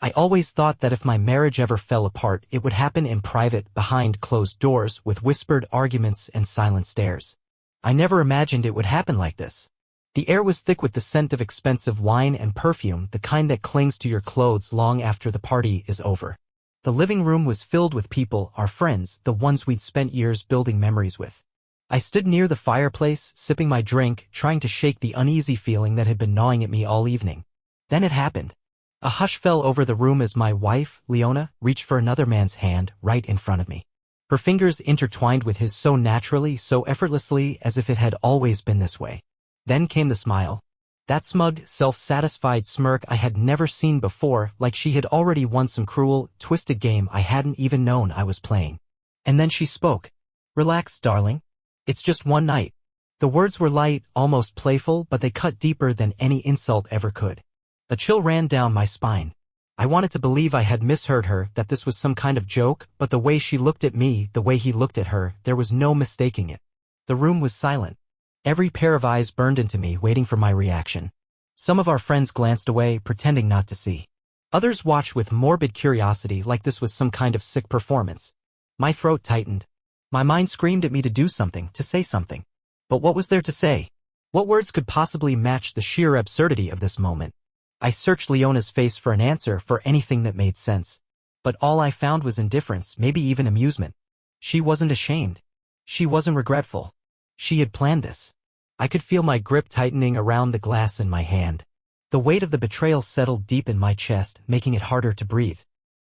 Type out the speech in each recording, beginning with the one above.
I always thought that if my marriage ever fell apart, it would happen in private, behind closed doors, with whispered arguments and silent stares. I never imagined it would happen like this. The air was thick with the scent of expensive wine and perfume, the kind that clings to your clothes long after the party is over. The living room was filled with people, our friends, the ones we'd spent years building memories with. I stood near the fireplace, sipping my drink, trying to shake the uneasy feeling that had been gnawing at me all evening. Then it happened. A hush fell over the room as my wife, Leona, reached for another man's hand right in front of me. Her fingers intertwined with his so naturally, so effortlessly, as if it had always been this way. Then came the smile. That smug, self-satisfied smirk I had never seen before, like she had already won some cruel, twisted game I hadn't even known I was playing. And then she spoke. "Relax, darling. It's just one night." The words were light, almost playful, but they cut deeper than any insult ever could. A chill ran down my spine. I wanted to believe I had misheard her, that this was some kind of joke, but the way she looked at me, the way he looked at her, there was no mistaking it. The room was silent. Every pair of eyes burned into me, waiting for my reaction. Some of our friends glanced away, pretending not to see. Others watched with morbid curiosity, like this was some kind of sick performance. My throat tightened. My mind screamed at me to do something, to say something. But what was there to say? What words could possibly match the sheer absurdity of this moment? I searched Leona's face for an answer, for anything that made sense. But all I found was indifference, maybe even amusement. She wasn't ashamed. She wasn't regretful. She had planned this. I could feel my grip tightening around the glass in my hand. The weight of the betrayal settled deep in my chest, making it harder to breathe.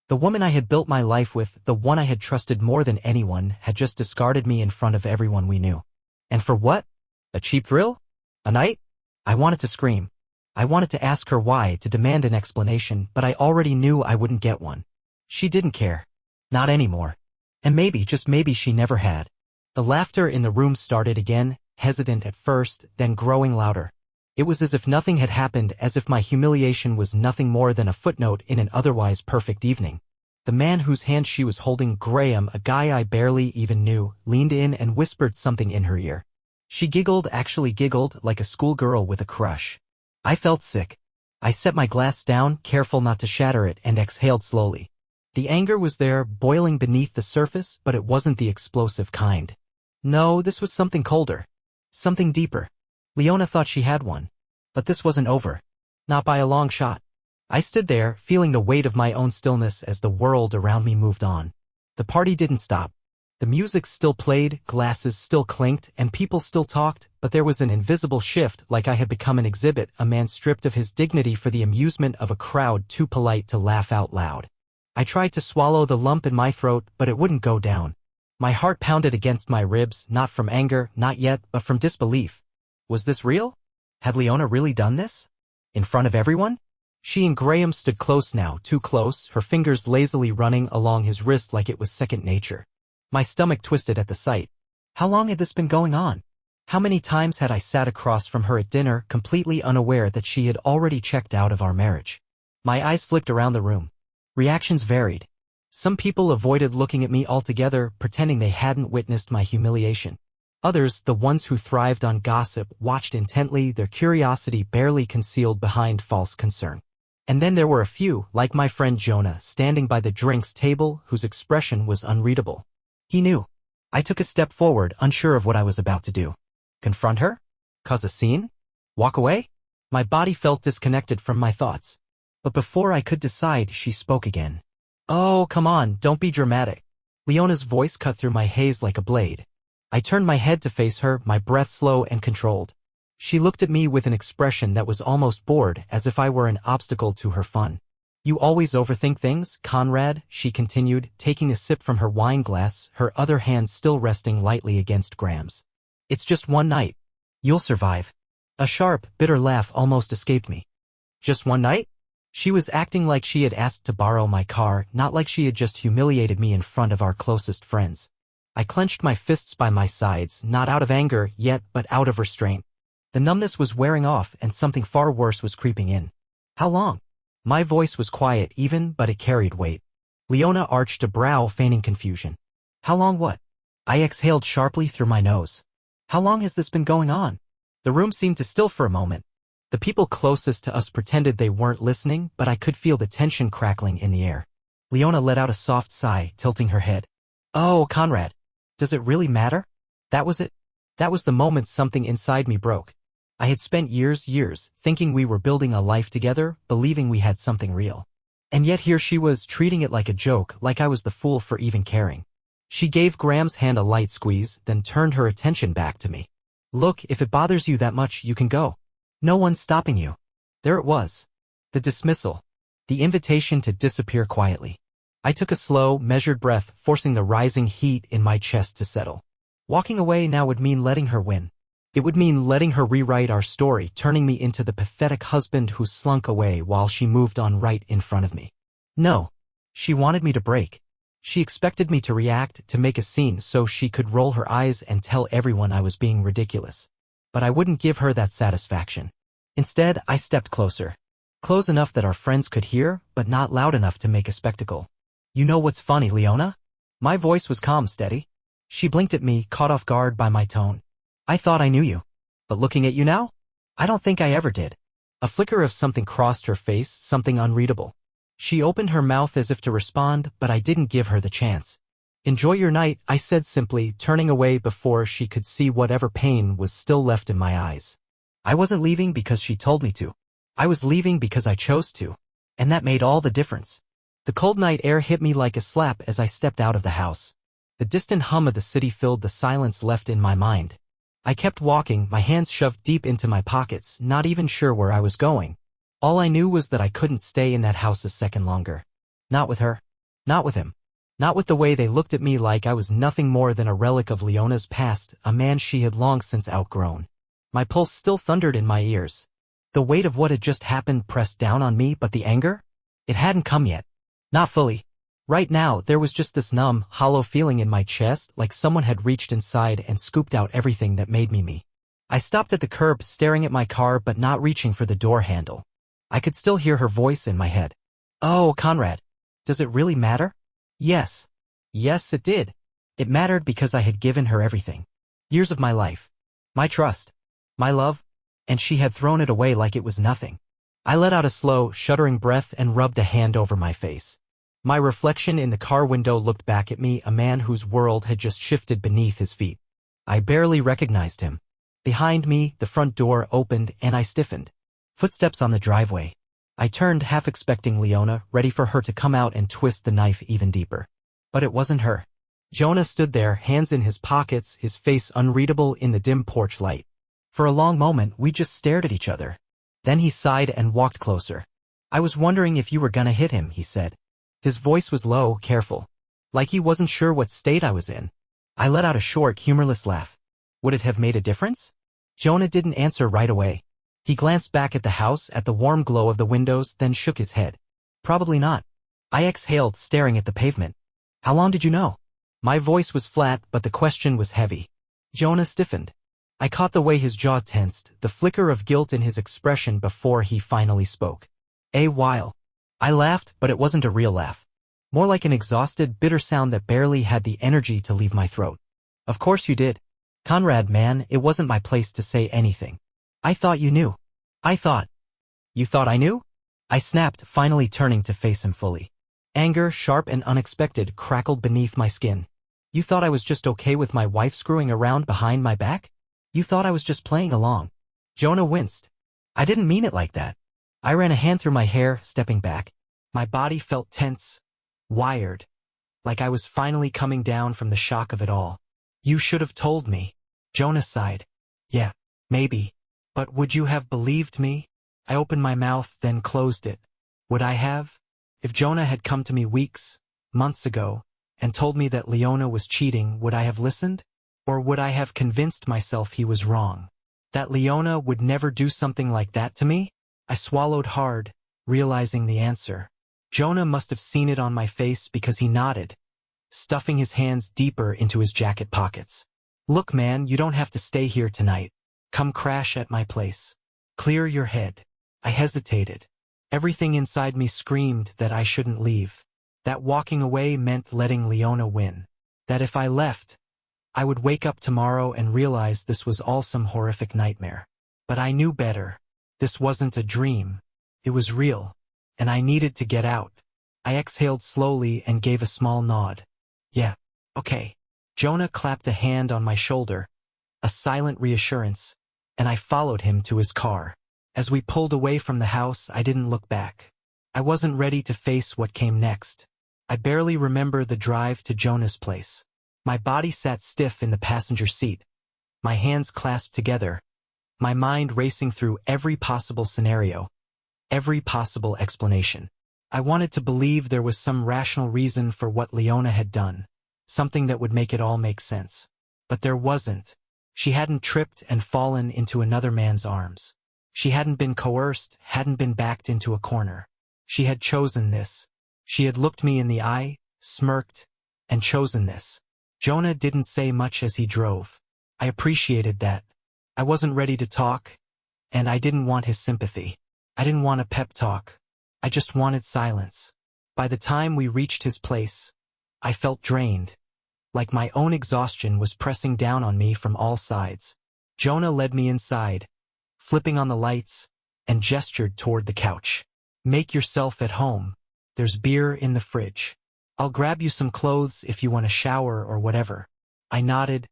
The woman I had built my life with, the one I had trusted more than anyone, had just discarded me in front of everyone we knew. And for what? A cheap thrill? A night? I wanted to scream. I wanted to ask her why, to demand an explanation, but I already knew I wouldn't get one. She didn't care. Not anymore. And maybe, just maybe, she never had. The laughter in the room started again, hesitant at first, then growing louder. It was as if nothing had happened, as if my humiliation was nothing more than a footnote in an otherwise perfect evening. The man whose hand she was holding, Graham, a guy I barely even knew, leaned in and whispered something in her ear. She giggled, actually giggled, like a schoolgirl with a crush. I felt sick. I set my glass down, careful not to shatter it, and exhaled slowly. The anger was there, boiling beneath the surface, but it wasn't the explosive kind. No, this was something colder. Something deeper. Leona thought she had one. But this wasn't over. Not by a long shot. I stood there, feeling the weight of my own stillness as the world around me moved on. The party didn't stop. The music still played, glasses still clinked, and people still talked, but there was an invisible shift, like I had become an exhibit, a man stripped of his dignity for the amusement of a crowd too polite to laugh out loud. I tried to swallow the lump in my throat, but it wouldn't go down. My heart pounded against my ribs, not from anger, not yet, but from disbelief. Was this real? Had Leona really done this? In front of everyone? She and Graham stood close now, too close, her fingers lazily running along his wrist like it was second nature. My stomach twisted at the sight. How long had this been going on? How many times had I sat across from her at dinner, completely unaware that she had already checked out of our marriage? My eyes flicked around the room. Reactions varied. Some people avoided looking at me altogether, pretending they hadn't witnessed my humiliation. Others, the ones who thrived on gossip, watched intently, their curiosity barely concealed behind false concern. And then there were a few, like my friend Jonah, standing by the drinks table, whose expression was unreadable. He knew. I took a step forward, unsure of what I was about to do. Confront her? Cause a scene? Walk away? My body felt disconnected from my thoughts. But before I could decide, she spoke again. "Oh, come on, don't be dramatic." Leona's voice cut through my haze like a blade. I turned my head to face her, my breath slow and controlled. She looked at me with an expression that was almost bored, as if I were an obstacle to her fun. "You always overthink things, Conrad," she continued, taking a sip from her wine glass, her other hand still resting lightly against Graham's. "It's just one night. You'll survive." A sharp, bitter laugh almost escaped me. Just one night? She was acting like she had asked to borrow my car, not like she had just humiliated me in front of our closest friends. I clenched my fists by my sides, not out of anger yet, but out of restraint. The numbness was wearing off, and something far worse was creeping in. "How long?" My voice was quiet even, but it carried weight. Leona arched a brow, feigning confusion. "How long what?" I exhaled sharply through my nose. "How long has this been going on?" The room seemed to still for a moment. The people closest to us pretended they weren't listening, but I could feel the tension crackling in the air. Leona let out a soft sigh, tilting her head. Oh, Conrad. Does it really matter? That was it. That was the moment something inside me broke. I had spent years, thinking we were building a life together, believing we had something real. And yet here she was, treating it like a joke, like I was the fool for even caring. She gave Graham's hand a light squeeze, then turned her attention back to me. Look, if it bothers you that much, you can go. No one's stopping you. There it was. The dismissal. The invitation to disappear quietly. I took a slow, measured breath, forcing the rising heat in my chest to settle. Walking away now would mean letting her win. It would mean letting her rewrite our story, turning me into the pathetic husband who slunk away while she moved on right in front of me. No. She wanted me to break. She expected me to react, to make a scene so she could roll her eyes and tell everyone I was being ridiculous. But I wouldn't give her that satisfaction. Instead, I stepped closer. Close enough that our friends could hear, but not loud enough to make a spectacle. You know what's funny, Leona? My voice was calm, steady. She blinked at me, caught off guard by my tone. I thought I knew you. But looking at you now? I don't think I ever did. A flicker of something crossed her face, something unreadable. She opened her mouth as if to respond, but I didn't give her the chance. Enjoy your night, I said simply, turning away before she could see whatever pain was still left in my eyes. I wasn't leaving because she told me to. I was leaving because I chose to. And that made all the difference. The cold night air hit me like a slap as I stepped out of the house. The distant hum of the city filled the silence left in my mind. I kept walking, my hands shoved deep into my pockets, not even sure where I was going. All I knew was that I couldn't stay in that house a second longer. Not with her. Not with him. Not with the way they looked at me like I was nothing more than a relic of Leona's past, a man she had long since outgrown. My pulse still thundered in my ears. The weight of what had just happened pressed down on me, but the anger? It hadn't come yet. Not fully. Right now, there was just this numb, hollow feeling in my chest, like someone had reached inside and scooped out everything that made me me. I stopped at the curb, staring at my car but not reaching for the door handle. I could still hear her voice in my head. Oh, Conrad. Does it really matter? Yes. Yes, it did. It mattered because I had given her everything. Years of my life. My trust. My love. And she had thrown it away like it was nothing. I let out a slow, shuddering breath and rubbed a hand over my face. My reflection in the car window looked back at me, a man whose world had just shifted beneath his feet. I barely recognized him. Behind me, the front door opened and I stiffened. Footsteps on the driveway. I turned, half expecting Leona, ready for her to come out and twist the knife even deeper. But it wasn't her. Jonah stood there, hands in his pockets, his face unreadable in the dim porch light. For a long moment, we just stared at each other. Then he sighed and walked closer. I was wondering if you were gonna hit him, he said. His voice was low, careful. Like he wasn't sure what state I was in. I let out a short, humorless laugh. Would it have made a difference? Jonah didn't answer right away. He glanced back at the house, at the warm glow of the windows, then shook his head. Probably not. I exhaled, staring at the pavement. How long did you know? My voice was flat, but the question was heavy. Jonah stiffened. I caught the way his jaw tensed, the flicker of guilt in his expression before he finally spoke. A while. I laughed, but it wasn't a real laugh. More like an exhausted, bitter sound that barely had the energy to leave my throat. Of course you did. Conrad, man, it wasn't my place to say anything. I thought you knew. You thought I knew? I snapped, finally turning to face him fully. Anger, sharp and unexpected, crackled beneath my skin. You thought I was just okay with my wife screwing around behind my back? You thought I was just playing along. Jonah winced. I didn't mean it like that. I ran a hand through my hair, stepping back. My body felt tense, wired, like I was finally coming down from the shock of it all. You should have told me. Jonah sighed. Yeah, maybe. But would you have believed me? I opened my mouth, then closed it. Would I have? If Jonah had come to me weeks, months ago, and told me that Leona was cheating, would I have listened? Or would I have convinced myself he was wrong? That Leona would never do something like that to me? I swallowed hard, realizing the answer. Jonah must have seen it on my face because he nodded, stuffing his hands deeper into his jacket pockets. Look, man, you don't have to stay here tonight. Come crash at my place. Clear your head. I hesitated. Everything inside me screamed that I shouldn't leave. That walking away meant letting Leona win. That if I left, I would wake up tomorrow and realize this was all some horrific nightmare. But I knew better. This wasn't a dream. It was real. And I needed to get out. I exhaled slowly and gave a small nod. Yeah, okay. Jonah clapped a hand on my shoulder, a silent reassurance, and I followed him to his car. As we pulled away from the house, I didn't look back. I wasn't ready to face what came next. I barely remember the drive to Jonah's place. My body sat stiff in the passenger seat, my hands clasped together, my mind racing through every possible scenario, every possible explanation. I wanted to believe there was some rational reason for what Leona had done, something that would make it all make sense. But there wasn't. She hadn't tripped and fallen into another man's arms. She hadn't been coerced, hadn't been backed into a corner. She had chosen this. She had looked me in the eye, smirked, and chosen this. Jonah didn't say much as he drove. I appreciated that. I wasn't ready to talk, and I didn't want his sympathy. I didn't want a pep talk. I just wanted silence. By the time we reached his place, I felt drained, like my own exhaustion was pressing down on me from all sides. Jonah led me inside, flipping on the lights, and gestured toward the couch. Make yourself at home. There's beer in the fridge. I'll grab you some clothes if you want a shower or whatever. I nodded,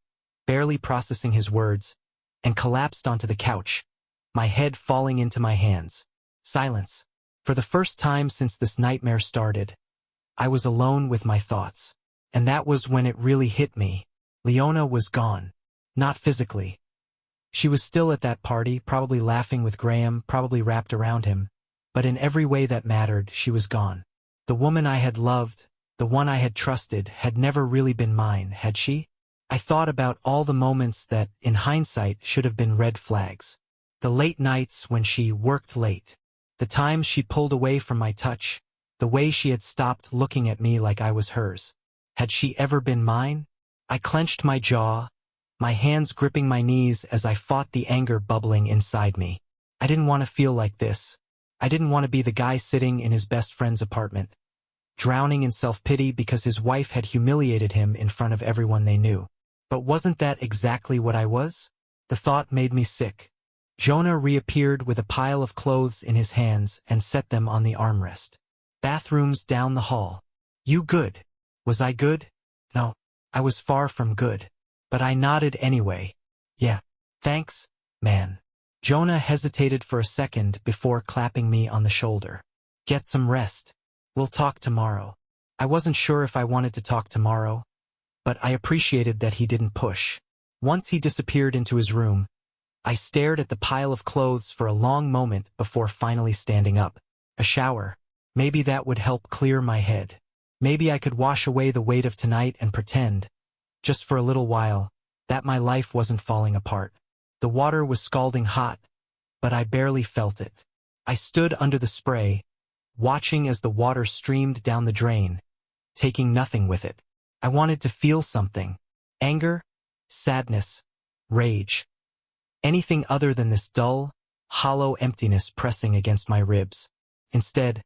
barely processing his words, and collapsed onto the couch, my head falling into my hands. Silence. For the first time since this nightmare started, I was alone with my thoughts. And that was when it really hit me. Leona was gone. Not physically. She was still at that party, probably laughing with Graham, probably wrapped around him. But in every way that mattered, she was gone. The woman I had loved, the one I had trusted, had never really been mine, had she? I thought about all the moments that, in hindsight, should have been red flags. The late nights when she worked late. The times she pulled away from my touch. The way she had stopped looking at me like I was hers. Had she ever been mine? I clenched my jaw, my hands gripping my knees as I fought the anger bubbling inside me. I didn't want to feel like this. I didn't want to be the guy sitting in his best friend's apartment, drowning in self-pity because his wife had humiliated him in front of everyone they knew. But wasn't that exactly what I was? The thought made me sick. Jonah reappeared with a pile of clothes in his hands and set them on the armrest. Bathrooms down the hall. You good? Was I good? No, I was far from good. But I nodded anyway. Yeah, thanks, man. Jonah hesitated for a second before clapping me on the shoulder. Get some rest. We'll talk tomorrow. I wasn't sure if I wanted to talk tomorrow, but I appreciated that he didn't push. Once he disappeared into his room, I stared at the pile of clothes for a long moment before finally standing up. A shower. Maybe that would help clear my head. Maybe I could wash away the weight of tonight and pretend, just for a little while, that my life wasn't falling apart. The water was scalding hot, but I barely felt it. I stood under the spray, watching as the water streamed down the drain, taking nothing with it. I wanted to feel something. Anger, sadness, rage. Anything other than this dull, hollow emptiness pressing against my ribs. Instead,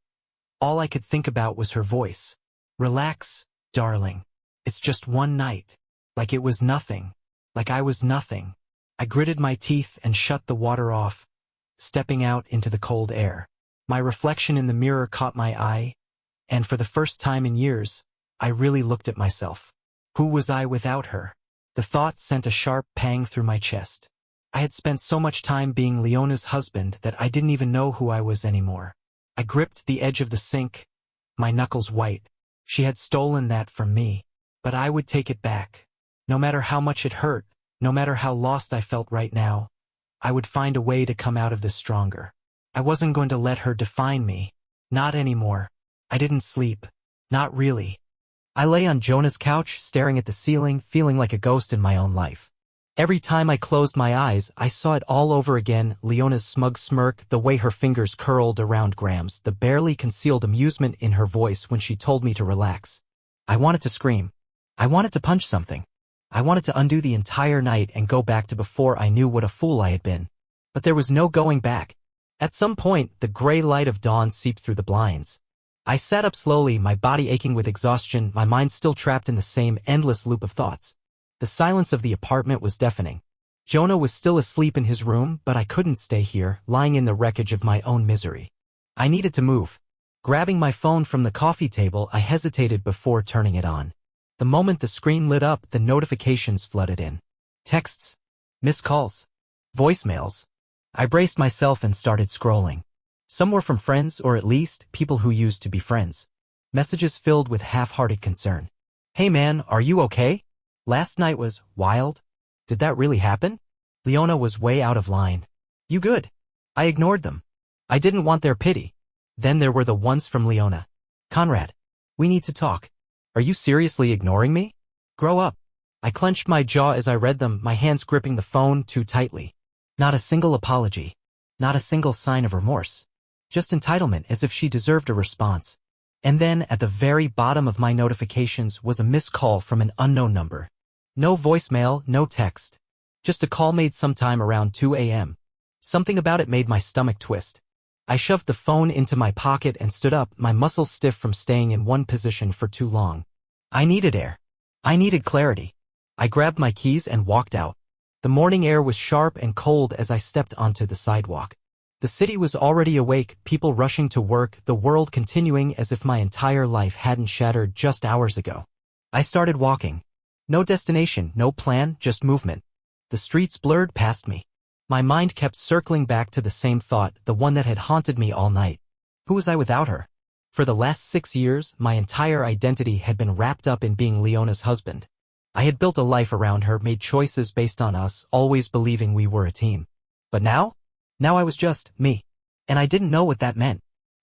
all I could think about was her voice. Relax, darling. It's just one night. Like it was nothing. Like I was nothing. I gritted my teeth and shut the water off, stepping out into the cold air. My reflection in the mirror caught my eye, and for the first time in years, I really looked at myself. Who was I without her? The thought sent a sharp pang through my chest. I had spent so much time being Leona's husband that I didn't even know who I was anymore. I gripped the edge of the sink, my knuckles white. She had stolen that from me, but I would take it back. No matter how much it hurt, no matter how lost I felt right now, I would find a way to come out of this stronger. I wasn't going to let her define me. Not anymore. I didn't sleep. Not really. I lay on Jonah's couch, staring at the ceiling, feeling like a ghost in my own life. Every time I closed my eyes, I saw it all over again, Leona's smug smirk, the way her fingers curled around Graham's, the barely concealed amusement in her voice when she told me to relax. I wanted to scream. I wanted to punch something. I wanted to undo the entire night and go back to before I knew what a fool I had been. But there was no going back. At some point, the gray light of dawn seeped through the blinds. I sat up slowly, my body aching with exhaustion, my mind still trapped in the same endless loop of thoughts. The silence of the apartment was deafening. Jonah was still asleep in his room, but I couldn't stay here, lying in the wreckage of my own misery. I needed to move. Grabbing my phone from the coffee table, I hesitated before turning it on. The moment the screen lit up, the notifications flooded in. Texts. Missed calls. Voicemails. I braced myself and started scrolling. Some were from friends, or at least, people who used to be friends. Messages filled with half-hearted concern. Hey man, are you okay? Last night was wild. Did that really happen? Leona was way out of line. You good? I ignored them. I didn't want their pity. Then there were the ones from Leona. Conrad. We need to talk. Are you seriously ignoring me? Grow up. I clenched my jaw as I read them, my hands gripping the phone too tightly. Not a single apology. Not a single sign of remorse. Just entitlement, as if she deserved a response. And then, at the very bottom of my notifications was a missed call from an unknown number. No voicemail, no text. Just a call made sometime around 2 a.m. Something about it made my stomach twist. I shoved the phone into my pocket and stood up, my muscles stiff from staying in one position for too long. I needed air. I needed clarity. I grabbed my keys and walked out. The morning air was sharp and cold as I stepped onto the sidewalk. The city was already awake, people rushing to work, the world continuing as if my entire life hadn't shattered just hours ago. I started walking. No destination, no plan, just movement. The streets blurred past me. My mind kept circling back to the same thought, the one that had haunted me all night. Who was I without her? For the last 6 years, my entire identity had been wrapped up in being Leona's husband. I had built a life around her, made choices based on us, always believing we were a team. But now I was just me. And I didn't know what that meant.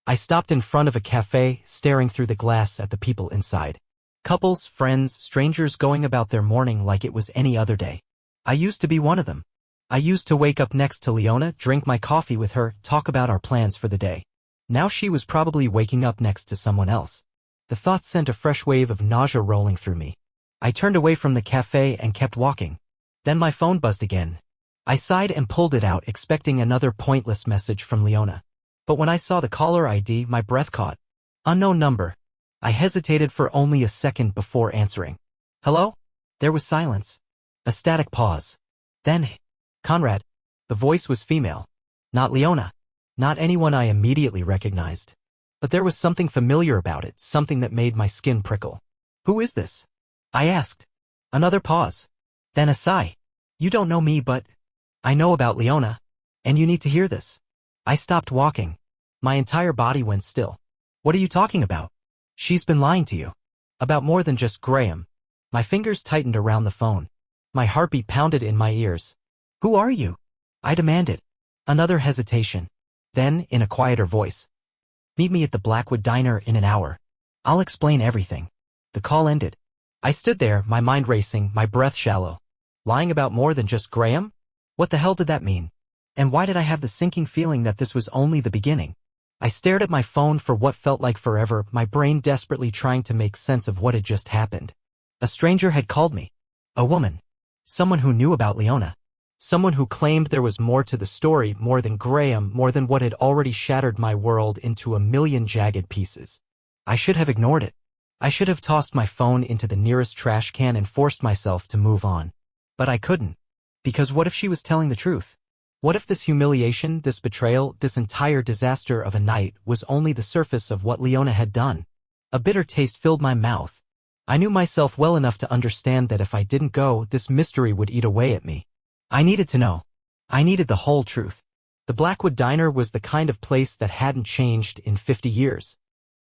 I stopped in front of a cafe, staring through the glass at the people inside. Couples, friends, strangers going about their morning like it was any other day. I used to be one of them. I used to wake up next to Leona, drink my coffee with her, talk about our plans for the day. Now she was probably waking up next to someone else. The thought sent a fresh wave of nausea rolling through me. I turned away from the cafe and kept walking. Then my phone buzzed again. I sighed and pulled it out, expecting another pointless message from Leona. But when I saw the caller ID, my breath caught. Unknown number. I hesitated for only a second before answering. Hello? There was silence. A static pause. Then, Conrad. The voice was female. Not Leona. Not anyone I immediately recognized. But there was something familiar about it, something that made my skin prickle. Who is this? I asked. Another pause. Then a sigh. You don't know me, but I know about Leona. And you need to hear this. I stopped walking. My entire body went still. What are you talking about? She's been lying to you. About more than just Graham. My fingers tightened around the phone. My heartbeat pounded in my ears. Who are you? I demanded. Another hesitation. Then, in a quieter voice. Meet me at the Blackwood Diner in an hour. I'll explain everything. The call ended. I stood there, my mind racing, my breath shallow. Lying about more than just Graham? What the hell did that mean? And why did I have the sinking feeling that this was only the beginning? I stared at my phone for what felt like forever, my brain desperately trying to make sense of what had just happened. A stranger had called me. A woman. Someone who knew about Leona. Someone who claimed there was more to the story, more than Graham, more than what had already shattered my world into a million jagged pieces. I should have ignored it. I should have tossed my phone into the nearest trash can and forced myself to move on. But I couldn't. Because what if she was telling the truth? What if this humiliation, this betrayal, this entire disaster of a night was only the surface of what Leona had done? A bitter taste filled my mouth. I knew myself well enough to understand that if I didn't go, this mystery would eat away at me. I needed to know. I needed the whole truth. The Blackwood Diner was the kind of place that hadn't changed in 50 years.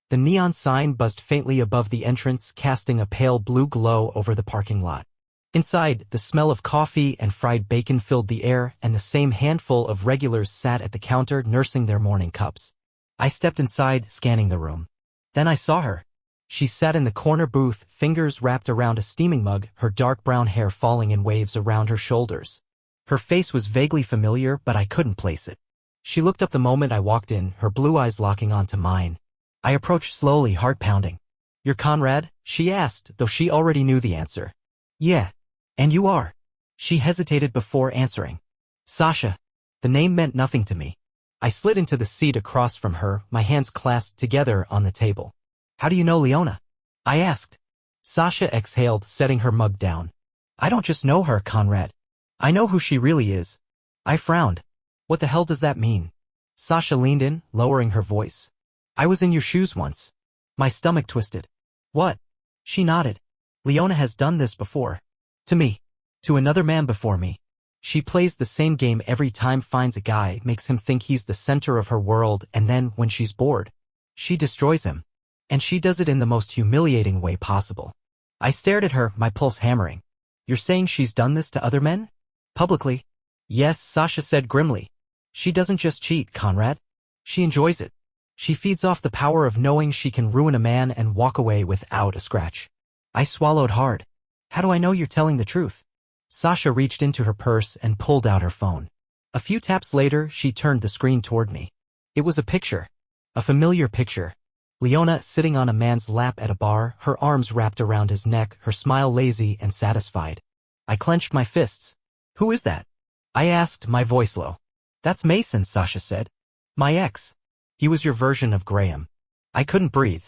The neon sign buzzed faintly above the entrance, casting a pale blue glow over the parking lot. Inside, the smell of coffee and fried bacon filled the air, and the same handful of regulars sat at the counter nursing their morning cups. I stepped inside, scanning the room. Then I saw her. She sat in the corner booth, fingers wrapped around a steaming mug, her dark brown hair falling in waves around her shoulders. Her face was vaguely familiar, but I couldn't place it. She looked up the moment I walked in, her blue eyes locking onto mine. I approached slowly, heart pounding. You're Conrad? She asked, though she already knew the answer. Yeah. And you are? She hesitated before answering. Sasha. The name meant nothing to me. I slid into the seat across from her, my hands clasped together on the table. How do you know Leona? I asked. Sasha exhaled, setting her mug down. I don't just know her, Conrad. I know who she really is. I frowned. What the hell does that mean? Sasha leaned in, lowering her voice. I was in your shoes once. My stomach twisted. What? She nodded. Leona has done this before. To me. To another man before me. She plays the same game every time, finds a guy, makes him think he's the center of her world, and then, when she's bored, she destroys him. And she does it in the most humiliating way possible. I stared at her, my pulse hammering. You're saying she's done this to other men? Publicly? Yes, Sasha said grimly. She doesn't just cheat, Conrad. She enjoys it. She feeds off the power of knowing she can ruin a man and walk away without a scratch. I swallowed hard. How do I know you're telling the truth? Sasha reached into her purse and pulled out her phone. A few taps later, she turned the screen toward me. It was a picture. A familiar picture. Leona sitting on a man's lap at a bar, her arms wrapped around his neck, her smile lazy and satisfied. I clenched my fists. Who is that? I asked, my voice low. That's Mason, Sasha said. My ex. He was your version of Graham. I couldn't breathe.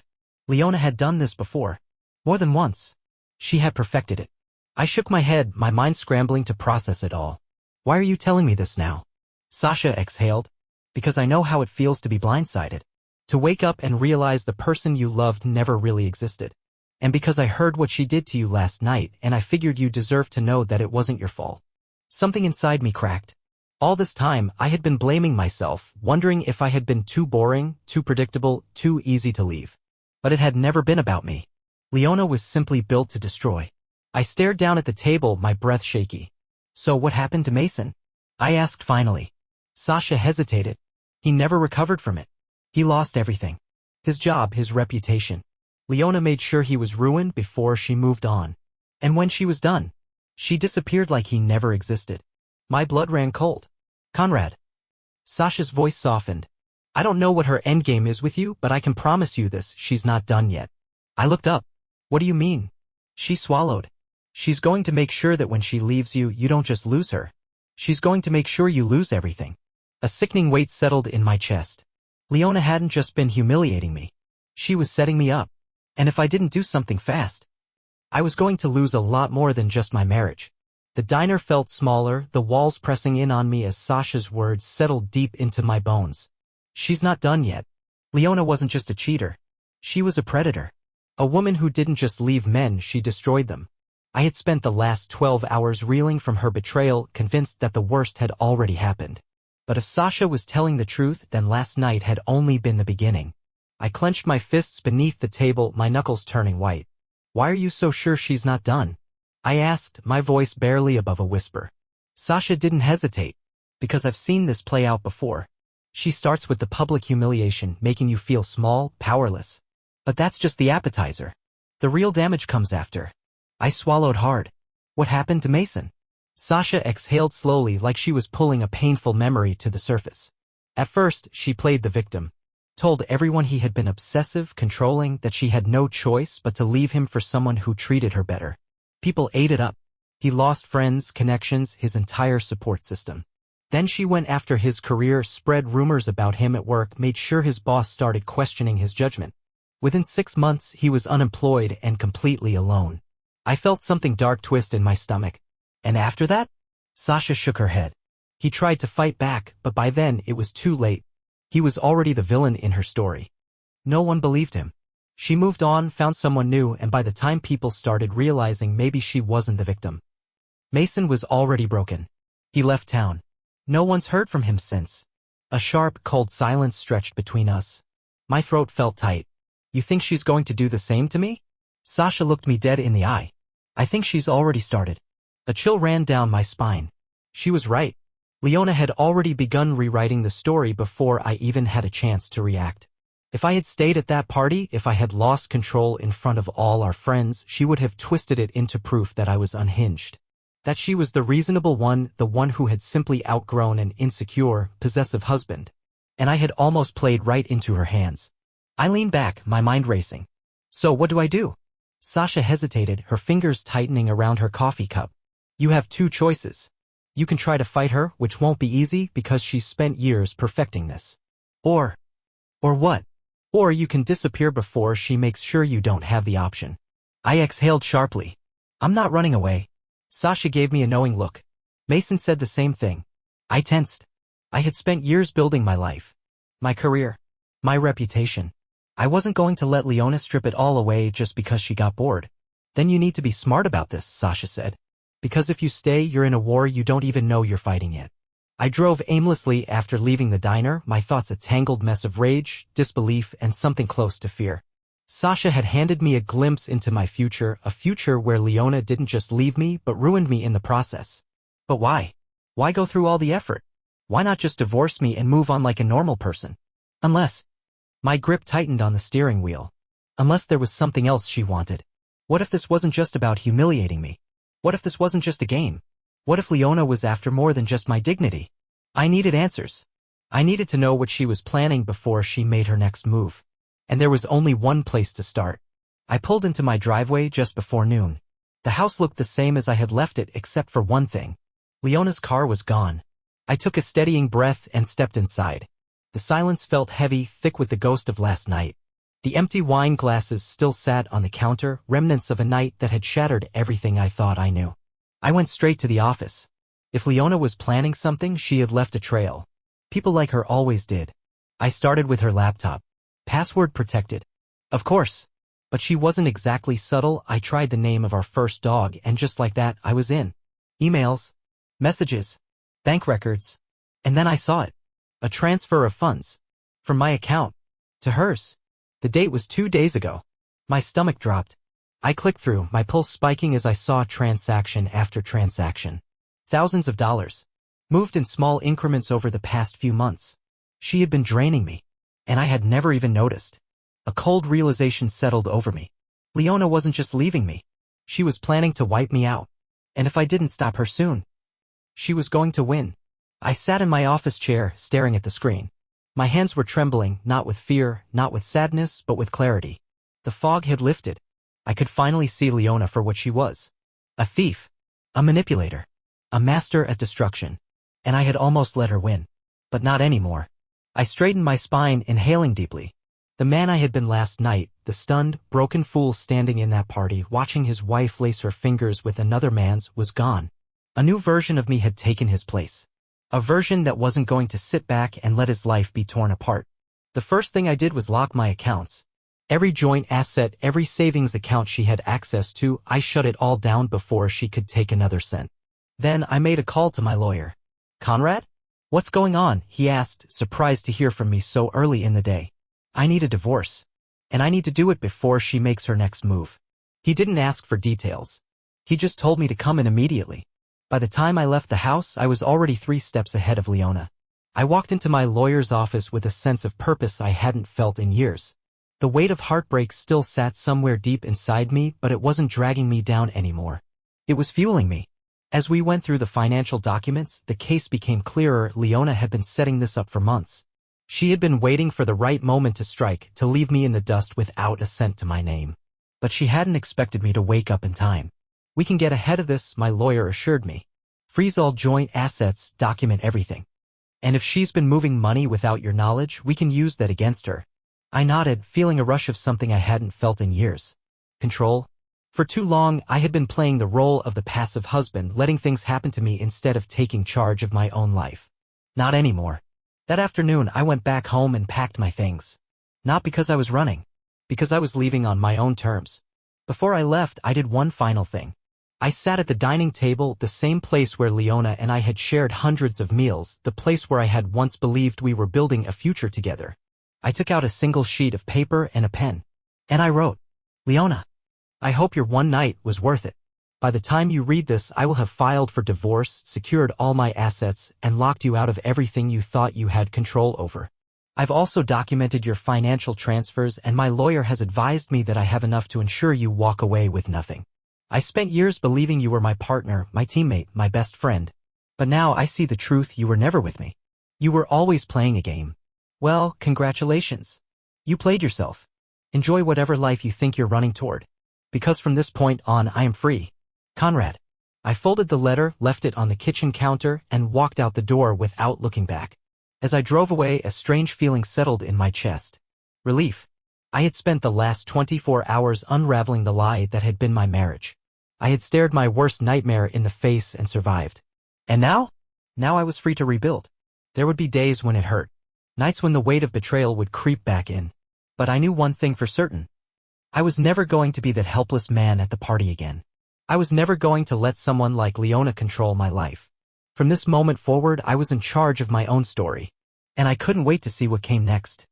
Leona had done this before. More than once. She had perfected it. I shook my head, my mind scrambling to process it all. Why are you telling me this now? Sasha exhaled. Because I know how it feels to be blindsided. To wake up and realize the person you loved never really existed. And because I heard what she did to you last night, and I figured you deserved to know that it wasn't your fault. Something inside me cracked. All this time, I had been blaming myself, wondering if I had been too boring, too predictable, too easy to leave. But it had never been about me. Leona was simply built to destroy. I stared down at the table, my breath shaky. So what happened to Mason? I asked finally. Sasha hesitated. He never recovered from it. He lost everything. His job, his reputation. Leona made sure he was ruined before she moved on. And when she was done, she disappeared like he never existed. My blood ran cold. Conrad. Sasha's voice softened. I don't know what her endgame is with you, but I can promise you this, she's not done yet. I looked up. What do you mean? She swallowed. She's going to make sure that when she leaves you, you don't just lose her. She's going to make sure you lose everything. A sickening weight settled in my chest. Leona hadn't just been humiliating me. She was setting me up. And if I didn't do something fast, I was going to lose a lot more than just my marriage. The diner felt smaller, the walls pressing in on me as Sasha's words settled deep into my bones. She's not done yet. Leona wasn't just a cheater. She was a predator. A woman who didn't just leave men, she destroyed them. I had spent the last 12 hours reeling from her betrayal, convinced that the worst had already happened. But if Sasha was telling the truth, then last night had only been the beginning. I clenched my fists beneath the table, my knuckles turning white. Why are you so sure she's not done? I asked, my voice barely above a whisper. Sasha didn't hesitate. Because I've seen this play out before. She starts with the public humiliation, making you feel small, powerless. But that's just the appetizer. The real damage comes after. I swallowed hard. What happened to Mason? Sasha exhaled slowly like she was pulling a painful memory to the surface. At first, she played the victim. Told everyone he had been obsessive, controlling, that she had no choice but to leave him for someone who treated her better. People ate it up. He lost friends, connections, his entire support system. Then she went after his career, spread rumors about him at work, made sure his boss started questioning his judgment. Within 6 months, he was unemployed and completely alone. I felt something dark twist in my stomach. And after that? Sasha shook her head. He tried to fight back, but by then it was too late. He was already the villain in her story. No one believed him. She moved on, found someone new, and by the time people started realizing maybe she wasn't the victim, Mason was already broken. He left town. No one's heard from him since. A sharp, cold silence stretched between us. My throat felt tight. You think she's going to do the same to me? Sasha looked me dead in the eye. I think she's already started. A chill ran down my spine. She was right. Leona had already begun rewriting the story before I even had a chance to react. If I had stayed at that party, if I had lost control in front of all our friends, she would have twisted it into proof that I was unhinged. That she was the reasonable one, the one who had simply outgrown an insecure, possessive husband. And I had almost played right into her hands. I leaned back, my mind racing. So what do I do? Sasha hesitated, her fingers tightening around her coffee cup. You have two choices. You can try to fight her, which won't be easy because she's spent years perfecting this. Or what? Or you can disappear before she makes sure you don't have the option. I exhaled sharply. I'm not running away. Sasha gave me a knowing look. Mason said the same thing. I tensed. I had spent years building my life, my career, my reputation. I wasn't going to let Leona strip it all away just because she got bored. Then you need to be smart about this, Sasha said. Because if you stay, you're in a war you don't even know you're fighting yet. I drove aimlessly after leaving the diner, my thoughts a tangled mess of rage, disbelief, and something close to fear. Sasha had handed me a glimpse into my future, a future where Leona didn't just leave me but ruined me in the process. But why? Why go through all the effort? Why not just divorce me and move on like a normal person? Unless... My grip tightened on the steering wheel. Unless there was something else she wanted. What if this wasn't just about humiliating me? What if this wasn't just a game? What if Leona was after more than just my dignity? I needed answers. I needed to know what she was planning before she made her next move. And there was only one place to start. I pulled into my driveway just before noon. The house looked the same as I had left it except for one thing. Leona's car was gone. I took a steadying breath and stepped inside. The silence felt heavy, thick with the ghost of last night. The empty wine glasses still sat on the counter, remnants of a night that had shattered everything I thought I knew. I went straight to the office. If Leona was planning something, she had left a trail. People like her always did. I started with her laptop. Password protected. Of course. But she wasn't exactly subtle. I tried the name of our first dog, and just like that, I was in. Emails. Messages. Bank records. And then I saw it. A transfer of funds. From my account. To hers. The date was 2 days ago. My stomach dropped. I clicked through, my pulse spiking as I saw transaction after transaction. Thousands of dollars. Moved in small increments over the past few months. She had been draining me. And I had never even noticed. A cold realization settled over me. Leona wasn't just leaving me. She was planning to wipe me out. And if I didn't stop her soon, she was going to win. I sat in my office chair, staring at the screen. My hands were trembling, not with fear, not with sadness, but with clarity. The fog had lifted. I could finally see Leona for what she was. A thief. A manipulator. A master at destruction. And I had almost let her win. But not anymore. I straightened my spine, inhaling deeply. The man I had been last night, the stunned, broken fool standing in that party, watching his wife lace her fingers with another man's, was gone. A new version of me had taken his place. A version that wasn't going to sit back and let his life be torn apart. The first thing I did was lock my accounts. Every joint asset, every savings account she had access to, I shut it all down before she could take another cent. Then I made a call to my lawyer. Conrad? What's going on? He asked, surprised to hear from me so early in the day. I need a divorce. And I need to do it before she makes her next move. He didn't ask for details. He just told me to come in immediately. By the time I left the house, I was already 3 steps ahead of Leona. I walked into my lawyer's office with a sense of purpose I hadn't felt in years. The weight of heartbreak still sat somewhere deep inside me, but it wasn't dragging me down anymore. It was fueling me. As we went through the financial documents, the case became clearer. Leona had been setting this up for months. She had been waiting for the right moment to strike, to leave me in the dust without a cent to my name. But she hadn't expected me to wake up in time. We can get ahead of this, my lawyer assured me. Freeze all joint assets, document everything. And if she's been moving money without your knowledge, we can use that against her. I nodded, feeling a rush of something I hadn't felt in years. Control? For too long, I had been playing the role of the passive husband, letting things happen to me instead of taking charge of my own life. Not anymore. That afternoon, I went back home and packed my things. Not because I was running. Because I was leaving on my own terms. Before I left, I did one final thing. I sat at the dining table, the same place where Leona and I had shared hundreds of meals, the place where I had once believed we were building a future together. I took out a single sheet of paper and a pen. And I wrote, Leona, I hope your one night was worth it. By the time you read this, I will have filed for divorce, secured all my assets, and locked you out of everything you thought you had control over. I've also documented your financial transfers, and my lawyer has advised me that I have enough to ensure you walk away with nothing. I spent years believing you were my partner, my teammate, my best friend. But now I see the truth, you were never with me. You were always playing a game. Well, congratulations. You played yourself. Enjoy whatever life you think you're running toward. Because from this point on, I am free. Conrad. I folded the letter, left it on the kitchen counter, and walked out the door without looking back. As I drove away, a strange feeling settled in my chest. Relief. I had spent the last 24 hours unraveling the lie that had been my marriage. I had stared my worst nightmare in the face and survived. And now? Now I was free to rebuild. There would be days when it hurt. Nights when the weight of betrayal would creep back in. But I knew one thing for certain. I was never going to be that helpless man at the party again. I was never going to let someone like Leona control my life. From this moment forward, I was in charge of my own story. And I couldn't wait to see what came next.